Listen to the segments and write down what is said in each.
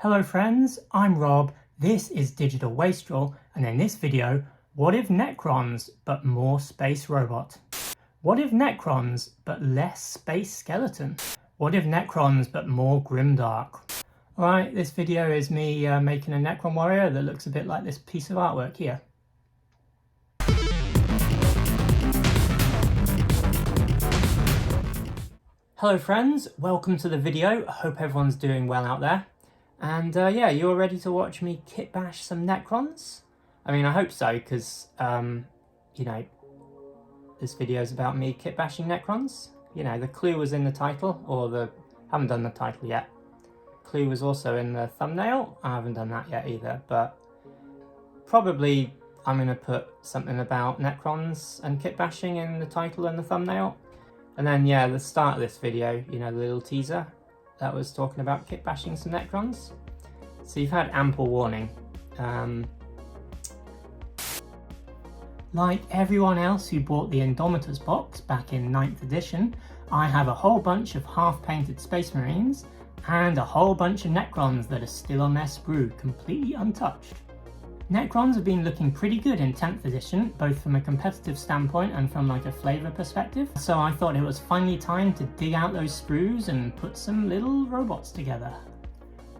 Hello friends, I'm Rob, this is Digital Wastrel, and in this video, what if Necrons but more space robot? What if Necrons but less space skeleton? What if Necrons but more GRIMDARK? Alright, this video is me making a Necron warrior that looks a bit like this piece of artwork here. Hello friends, welcome to the video. I hope everyone's doing well out there. And yeah, you're ready to watch me kit bash some Necrons? I mean, I hope so, because, you know, this video is about me kit bashing Necrons. You know, the clue was in the title, or haven't done the title yet. Clue was also in the thumbnail. I haven't done that yet either, but probably I'm going to put something about Necrons and kit bashing in the title and the thumbnail. And then, yeah, the start of this video, you know, the little teaser that was talking about kit bashing some Necrons. So you've had ample warning. Like everyone else who bought the Indomitors box back in 9th edition, I have a whole bunch of half-painted Space Marines and a whole bunch of Necrons that are still on their sprue, completely untouched. Necrons have been looking pretty good in 10th edition, both from a competitive standpoint and from like a flavour perspective, so I thought it was finally time to dig out those sprues and put some little robots together.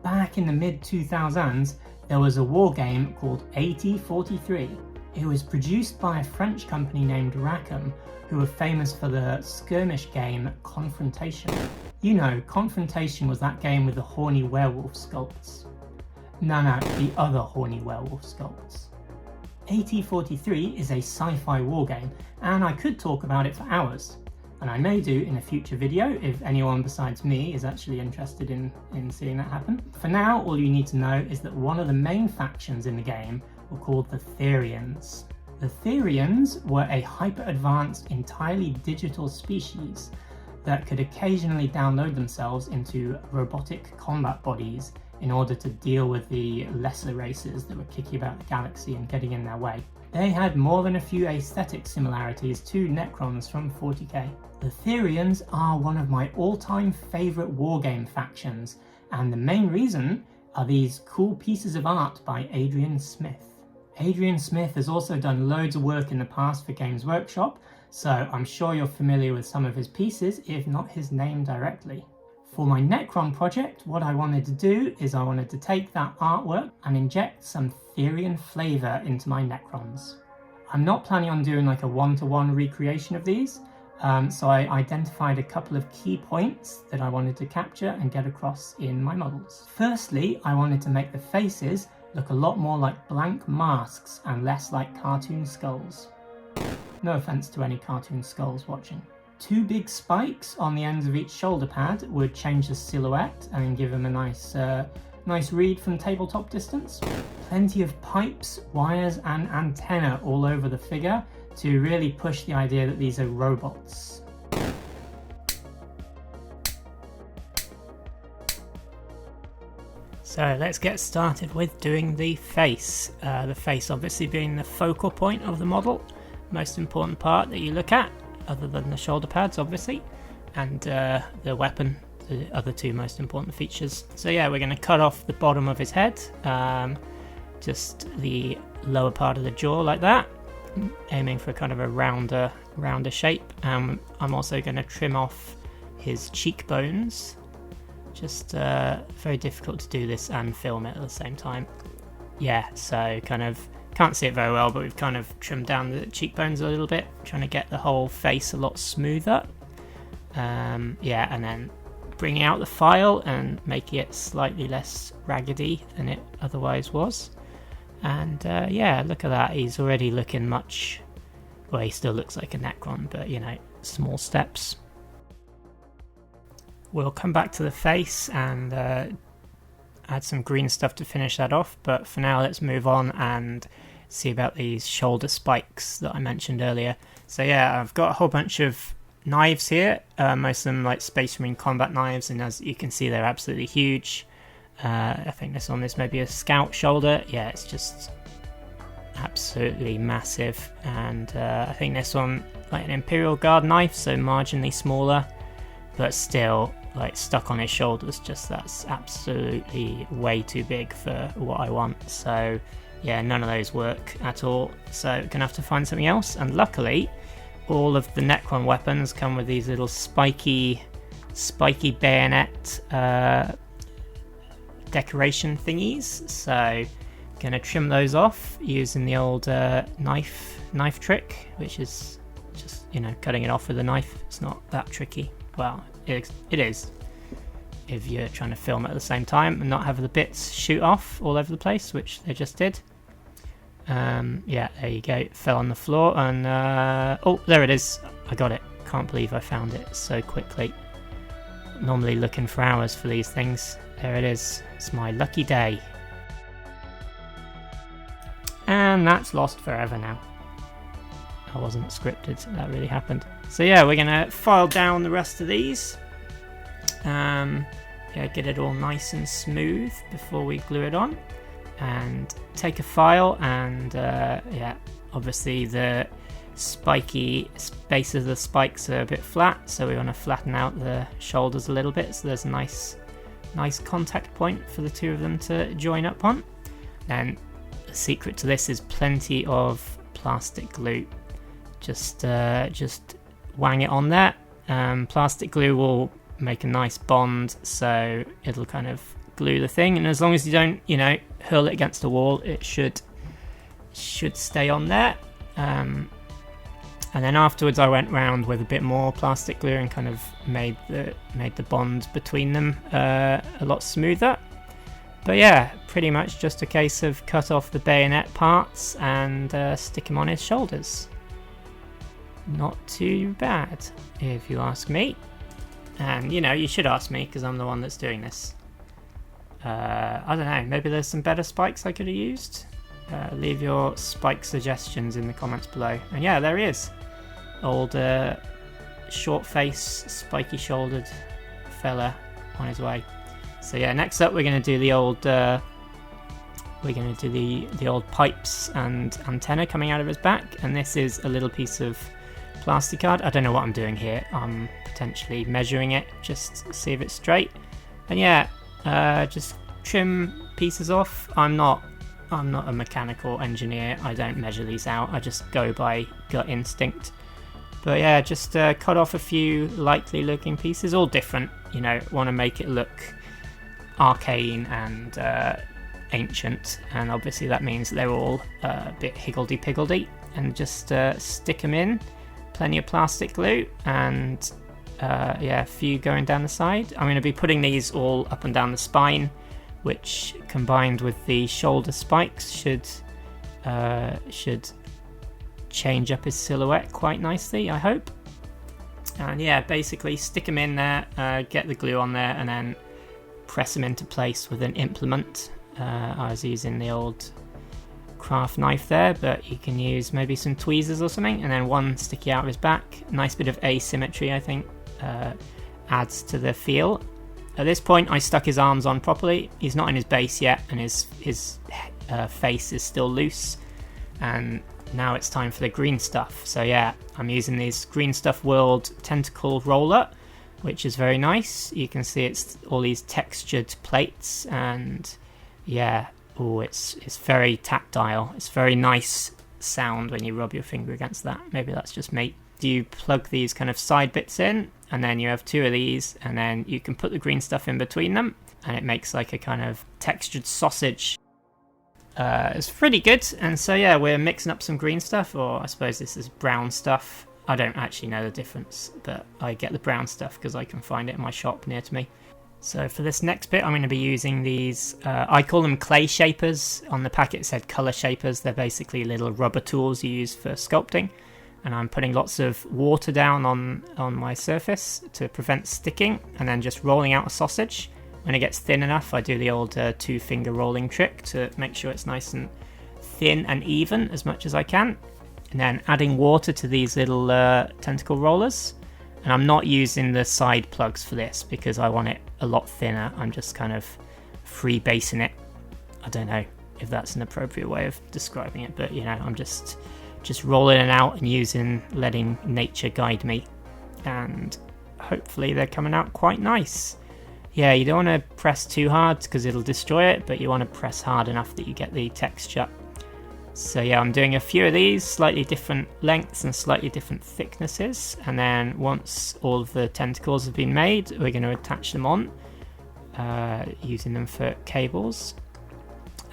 Back in the mid-2000s, there was a war game called AT-43. It was produced by a French company named Rackham, who were famous for the skirmish game Confrontation. You know, Confrontation was that game with the horny werewolf sculpts. No, the other horny werewolf sculpts. AT-43 is a sci-fi war game, and I could talk about it for hours. And I may do in a future video if anyone besides me is actually interested in seeing that happen. For now, all you need to know is that one of the main factions in the game were called the Therians. The Therians were a hyper-advanced, entirely digital species that could occasionally download themselves into robotic combat bodies in order to deal with the lesser races that were kicking about the galaxy and getting in their way. They had more than a few aesthetic similarities to Necrons from 40k. The Therians are one of my all-time favourite wargame factions, and the main reason are these cool pieces of art by Adrian Smith. Adrian Smith has also done loads of work in the past for Games Workshop, so I'm sure you're familiar with some of his pieces, if not his name directly. For my Necron project, what I wanted to do is I wanted to take that artwork and inject some Therian flavour into my Necrons. I'm not planning on doing like a one-to-one recreation of these, so I identified a couple of key points that I wanted to capture and get across in my models. Firstly, I wanted to make the faces look a lot more like blank masks and less like cartoon skulls. No offence to any cartoon skulls watching. 2 big spikes on the ends of each shoulder pad would change the silhouette and give them a nice read from tabletop distance. Plenty of pipes, wires and antenna all over the figure to really push the idea that these are robots. So let's get started with doing the face. The face obviously being the focal point of the model, most important part that you look at, other than the shoulder pads obviously, and the weapon, the other 2 most important features. So yeah, we're going to cut off the bottom of his head, just the lower part of the jaw like that, aiming for kind of a rounder shape. I'm also going to trim off his cheekbones. Just very difficult to do this and film it at the same time. Yeah, so kind of can't see it very well, but we've kind of trimmed down the cheekbones a little bit, trying to get the whole face a lot smoother. Yeah, and then bringing out the file and making it slightly less raggedy than it otherwise was. And yeah, look at that, he's already looking much, well, he still looks like a Necron, but you know, small steps. We'll come back to the face and add some green stuff to finish that off, but for now let's move on and see about these shoulder spikes that I mentioned earlier. So yeah, I've got a whole bunch of knives here, most of them like Space Marine combat knives, and as you can see they're absolutely huge. I think this one is maybe a scout shoulder. Yeah, it's just absolutely massive, and I think this one like an Imperial Guard knife, so marginally smaller, but still like stuck on his shoulders, just that's absolutely way too big for what I want. So yeah, none of those work at all, so gonna have to find something else. And luckily all of the Necron weapons come with these little spiky bayonet decoration thingies, so gonna trim those off using the old knife trick, which is just, you know, cutting it off with a knife. It's not that tricky. Well, it is if you're trying to film it at the same time and not have the bits shoot off all over the place, which they just did. Yeah, there you go. It fell on the floor, and oh, there it is. I got it. Can't believe I found it so quickly. Normally looking for hours for these things. There it is. It's my lucky day. And that's lost forever now. That wasn't scripted, that really happened. So yeah, we're gonna file down the rest of these. Yeah, get it all nice and smooth before we glue it on. And take a file and yeah, obviously the spiky base of the spikes are a bit flat, so we want to flatten out the shoulders a little bit so there's a nice contact point for the two of them to join up on. Then the secret to this is plenty of plastic glue. Just wang it on there. Plastic glue will make a nice bond, so it'll kind of glue the thing, and as long as you don't, you know, hurl it against the wall, it should stay on there. And then afterwards I went round with a bit more plastic glue and kind of made the bond between them a lot smoother. But yeah, pretty much just a case of cut off the bayonet parts and stick them on his shoulders. Not too bad, if you ask me. And, you know, you should ask me because I'm the one that's doing this. I don't know, maybe there's some better spikes I could have used. Leave your spike suggestions in the comments below. And yeah, there he is. Old short face, spiky shouldered fella on his way. So yeah, next up we're going to do the old the old pipes and antenna coming out of his back, and this is a little piece of plastic card. I don't know what I'm doing here. I'm potentially measuring it just to see if it's straight. And yeah, just trim pieces off. I'm not a mechanical engineer. I don't measure these out. I just go by gut instinct. But yeah, just cut off a few likely looking pieces, all different. You know, want to make it look arcane and ancient, and obviously that means they're all a bit higgledy-piggledy. And just stick them in. Plenty of plastic glue, and yeah, a few going down the side. I'm going to be putting these all up and down the spine, which combined with the shoulder spikes should change up his silhouette quite nicely, I hope. And yeah, basically stick them in there, get the glue on there, and then press them into place with an implement. I was using the old craft knife there, but you can use maybe some tweezers or something, and then one sticky out of his back. Nice bit of asymmetry, I think, adds to the feel. At this point I stuck his arms on properly. He's not in his base yet, and his face is still loose, and now it's time for the green stuff. So yeah, I'm using this Green Stuff World tentacle roller, which is very nice. You can see it's all these textured plates, and yeah, oh, it's very tactile. It's very nice sound when you rub your finger against that. Maybe that's just me. You plug these kind of side bits in, and then you have two of these, and then you can put the green stuff in between them, and it makes like a kind of textured sausage. It's pretty good. And so yeah, we're mixing up some green stuff, or I suppose this is brown stuff. I don't actually know the difference, but I get the brown stuff because I can find it in my shop near to me. So for this next bit I'm going to be using these, I call them clay shapers. On the packet it said colour shapers. They're basically little rubber tools you use for sculpting. And I'm putting lots of water down on my surface to prevent sticking, and then just rolling out a sausage. When it gets thin enough, I do the old two-finger rolling trick to make sure it's nice and thin and even as much as I can. And then adding water to these little tentacle rollers. And I'm not using the side plugs for this because I want it a lot thinner. I'm just kind of freebasing it. I don't know if that's an appropriate way of describing it, but you know, I'm just rolling it out and letting nature guide me. And hopefully they're coming out quite nice. Yeah, you don't want to press too hard because it'll destroy it, but you want to press hard enough that you get the texture. So yeah, I'm doing a few of these, slightly different lengths and slightly different thicknesses, and then once all of the tentacles have been made, we're going to attach them on, using them for cables.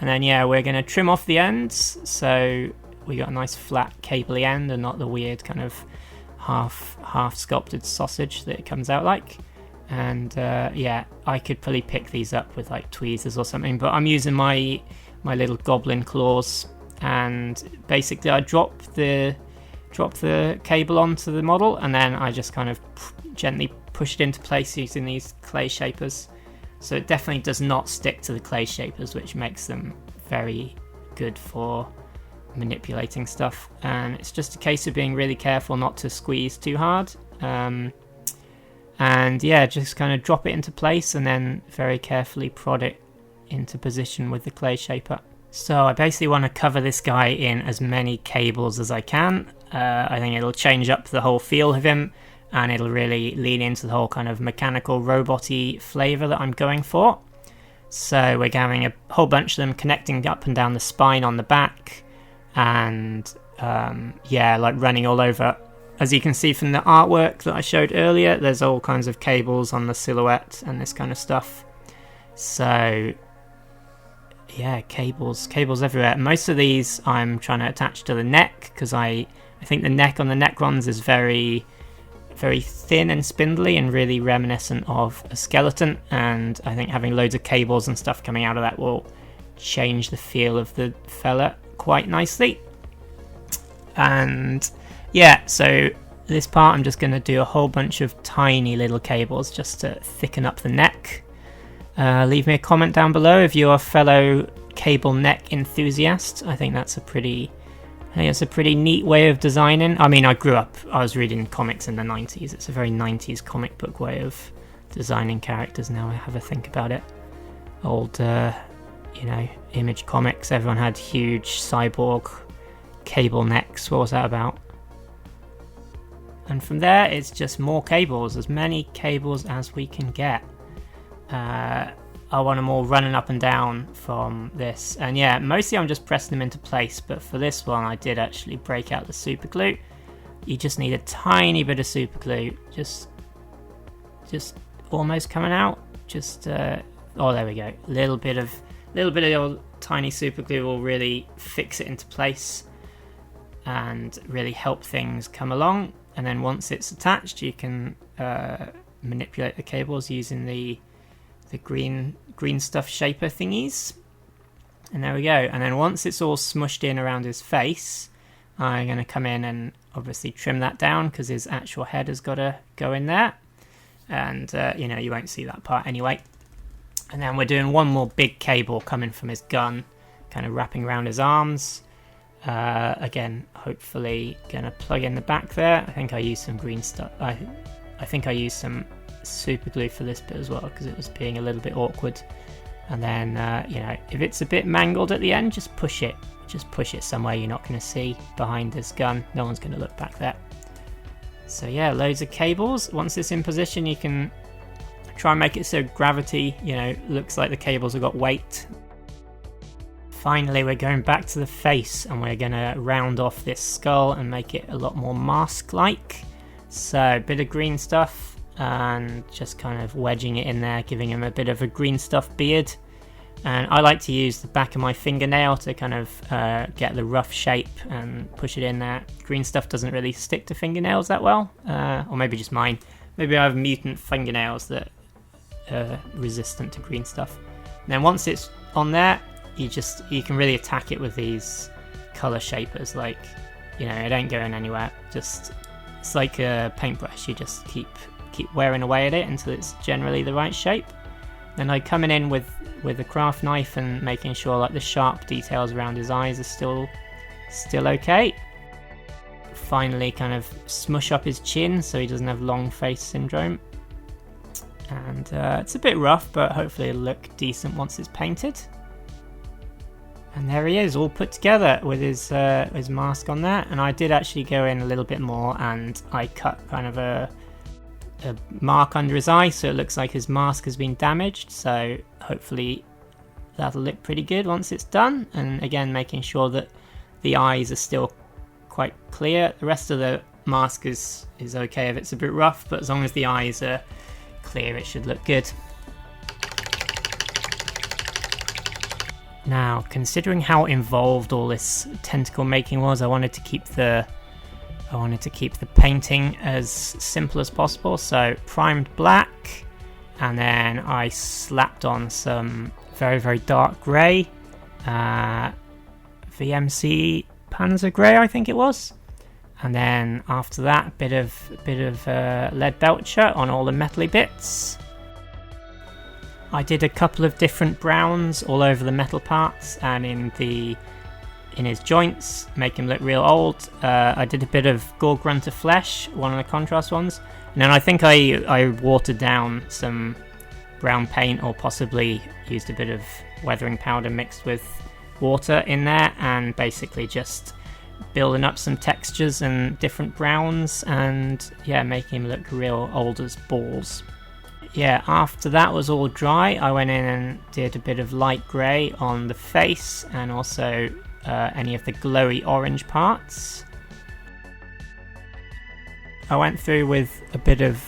And then yeah, we're going to trim off the ends, so we got a nice flat cabley end and not the weird kind of half sculpted sausage that it comes out like. And yeah, I could probably pick these up with like tweezers or something, but I'm using my little goblin claws, and basically I drop the cable onto the model, and then I just kind of gently push it into place using these clay shapers. So it definitely does not stick to the clay shapers, which makes them very good for manipulating stuff. And it's just a case of being really careful not to squeeze too hard. And yeah, just kind of drop it into place and then very carefully prod it into position with the clay shaper. So I basically want to cover this guy in as many cables as I can. I think it'll change up the whole feel of him, and it'll really lean into the whole kind of mechanical robot-y flavour that I'm going for. So we're having a whole bunch of them connecting up and down the spine on the back, and yeah, like running all over. As you can see from the artwork that I showed earlier, there's all kinds of cables on the silhouette and this kind of stuff. So yeah, cables everywhere. Most of these I'm trying to attach to the neck, because I think the neck on the Necrons is very thin and spindly and really reminiscent of a skeleton, and I think having loads of cables and stuff coming out of that will change the feel of the fella quite nicely. And yeah, so this part I'm just going to do a whole bunch of tiny little cables just to thicken up the neck. Leave me a comment down below if you're a fellow cable neck enthusiast. I think that's a pretty neat way of designing. I mean, I was reading comics in the 90s. It's a very 90s comic book way of designing characters now I have a think about it. Old, Image comics, everyone had huge cyborg cable necks. What was that about? And from there, it's just more cables, as many cables as we can get. I want them all running up and down from this, and yeah, mostly I'm just pressing them into place, but for this one I did actually break out the super glue. You just need a tiny bit of super glue, just almost coming out, oh, there we go, a little bit of old tiny super glue will really fix it into place and really help things come along. And then once it's attached, you can manipulate the cables using the green stuff shaper thingies. And there we go. And then once it's all smushed in around his face, I'm going to come in and obviously trim that down, because his actual head has got to go in there. And, you won't see that part anyway. And then we're doing one more big cable coming from his gun, kind of wrapping around his arms. Again, hopefully going to plug in the back there. I think I used some green stuff. I think I used some super glue for this bit as well, because it was being a little bit awkward. And then if it's a bit mangled at the end, just push it somewhere you're not going to see behind this gun. No one's going to look back there. So yeah, loads of cables. Once it's in position, you can try and make it so gravity looks like the cables have got weight. Finally, we're going back to the face, and we're going to round off this skull and make it a lot more mask-like. So a bit of green stuff and just kind of wedging it in there, giving him a bit of a green stuff beard. And I like to use the back of my fingernail to kind of get the rough shape and push it in there. Green stuff doesn't really stick to fingernails that well, or maybe just mine. Maybe I have mutant fingernails that are resistant to green stuff. And then once it's on there, you can really attack it with these color shapers. Like, it ain't going anywhere. It's like a paintbrush. You just keep wearing away at it until it's generally the right shape. Then I'm coming in with a craft knife and making sure like the sharp details around his eyes are still okay. Finally, kind of smush up his chin so he doesn't have long face syndrome. And it's a bit rough, but hopefully it'll look decent once it's painted. And there he is, all put together with his mask on there. And I did actually go in a little bit more, and I cut kind of a a mark under his eye, so it looks like his mask has been damaged, so hopefully that'll look pretty good once it's done. And again, making sure that the eyes are still quite clear. The rest of the mask is okay if it's a bit rough, but as long as the eyes are clear, it should look good. Now, considering how involved all this tentacle making was, I wanted to keep the painting as simple as possible. So primed black, and then I slapped on some very, very dark grey, VMC Panzer grey, I think it was. And then after that, a bit of lead belcher on all the metally bits. I did a couple of different browns all over the metal parts and in his joints, make him look real old. I did a bit of Gore Grunter Flesh, one of the contrast ones, and then I think I watered down some brown paint, or possibly used a bit of weathering powder mixed with water in there, and basically just building up some textures and different browns, and yeah, making him look real old as balls. Yeah, after that was all dry, I went in and did a bit of light grey on the face, and also any of the glowy orange parts. I went through with a bit of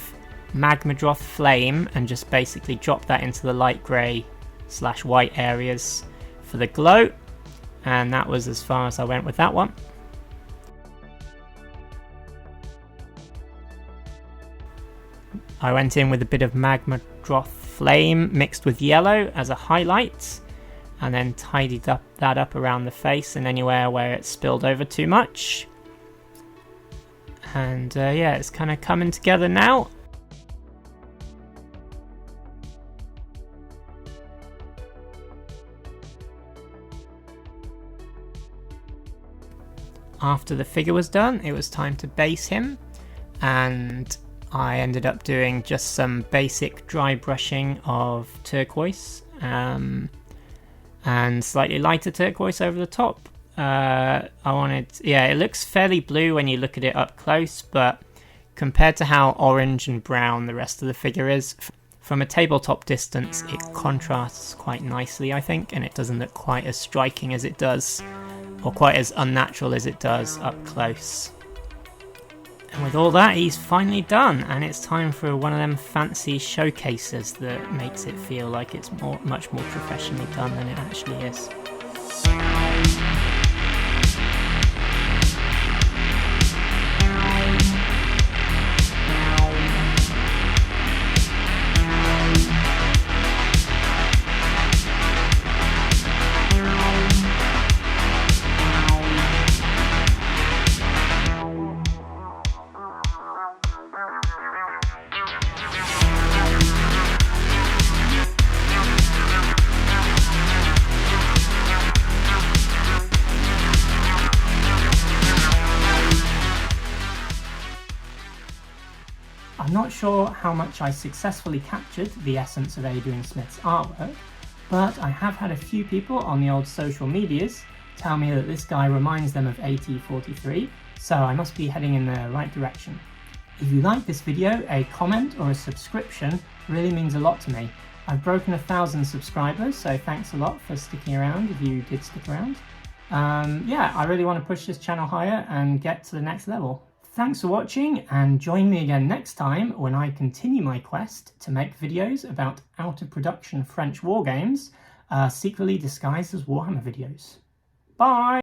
Magmadroth Flame and just basically dropped that into the light grey / white areas for the glow, and that was as far as I went with that one. I went in with a bit of Magmadroth Flame mixed with yellow as a highlight, and then tidied that up around the face and anywhere where it spilled over too much. And yeah, it's kind of coming together now. After the figure was done, it was time to base him, and I ended up doing just some basic dry brushing of turquoise, and slightly lighter turquoise over the top. It looks fairly blue when you look at it up close, but compared to how orange and brown the rest of the figure is, from a tabletop distance it contrasts quite nicely, I think, and it doesn't look quite as striking as it does, or quite as unnatural as it does up close. And with all that, he's finally done, and it's time for one of them fancy showcases that makes it feel like it's much more professionally done than it actually is. I'm not sure how much I successfully captured the essence of Adrian Smith's artwork, but I have had a few people on the old social medias tell me that this guy reminds them of AT43, so I must be heading in the right direction. If you like this video, a comment or a subscription really means a lot to me. I've broken 1,000 subscribers, so thanks a lot for sticking around if you did stick around. Yeah, I really want to push this channel higher and get to the next level. Thanks for watching, and join me again next time when I continue my quest to make videos about out-of-production French wargames, secretly disguised as Warhammer videos. Bye!